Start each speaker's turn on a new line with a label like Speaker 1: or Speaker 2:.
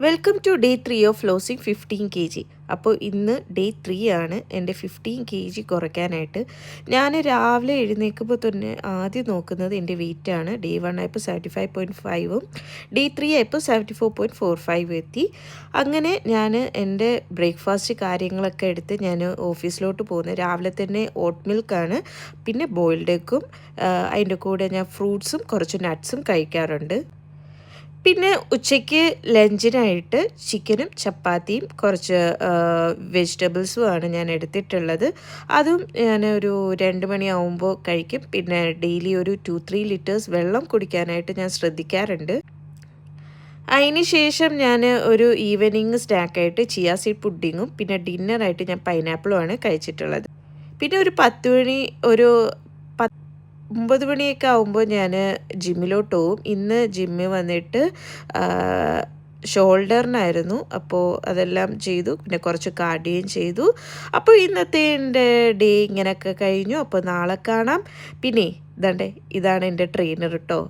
Speaker 1: Welcome to day 3 of losing 15 kg. അപ്പോൾ ഇന്ന് day 3 ആണ് എൻ്റെ 15 kg കുറയ്ക്കാനായിട്ട്. ഞാൻ രാവിലെ എഴുന്നേൽക്കുമ്പോൾ തന്നെ ആദ്യം നോക്കുന്നത് എൻ്റെ വെയിറ്റാണ്. ഡേ 1 ആയപ്പോൾ 75.5ഉം ഡേ 3 ആയപ്പോൾ 74.45 എത്തി. അങ്ങനെ ഞാൻ എൻ്റെ ബ്രേക്ക്ഫാസ്റ്റ് കാര്യങ്ങളൊക്കെ എടുത്ത് ഞാൻ ഓഫീസിലോട്ട് പോകുന്നത്. രാവിലെ തന്നെ ഓട്ട് മിൽക്കാണ്, പിന്നെ ബോയിൽഡ് എഗ്ഗും അതിൻ്റെ കൂടെ ഞാൻ ഫ്രൂട്ട്സും കുറച്ച് നട്ട്സും കഴിക്കാറുണ്ട്. പിന്നെ ഉച്ചയ്ക്ക് ലഞ്ചിനായിട്ട് ചിക്കനും ചപ്പാത്തിയും കുറച്ച് വെജിറ്റബിൾസുമാണ് ഞാൻ എടുത്തിട്ടുള്ളത്. അതും ഞാൻ ഒരു 2 മണിയാവുമ്പോൾ കഴിക്കും. പിന്നെ ഡെയിലി ഒരു 2-3 ലിറ്റേഴ്സ് വെള്ളം കുടിക്കാനായിട്ട് ഞാൻ ശ്രദ്ധിക്കാറുണ്ട്. അതിന് ശേഷം ഞാൻ ഒരു ഈവനിങ് സ്നാക്കായിട്ട് ചിയ സീഡ് പുഡിങ്ങും പിന്നെ ഡിന്നറായിട്ട് ഞാൻ പൈനാപ്പിളുമാണ് കഴിച്ചിട്ടുള്ളത്. പിന്നെ ഒരു 10 മണി ഒരു 9 മണിയൊക്കെ ആകുമ്പോൾ ഞാൻ ജിമ്മിലോട്ട് പോവും. ഇന്ന് ജിമ്മിൽ വന്നിട്ട് ഷോൾഡറിനായിരുന്നു. അപ്പോൾ അതെല്ലാം ചെയ്തു, പിന്നെ കുറച്ച് കാർഡിയോയും ചെയ്തു. അപ്പോൾ ഇന്നത്തെ എൻ്റെ ഡേ ഇങ്ങനെയൊക്കെ കഴിഞ്ഞു. അപ്പോൾ നാളെ കാണാം. പിന്നെ ഇതാണ്ടേ, ഇതാണ് എൻ്റെ ട്രെയിനർ കേട്ടോ.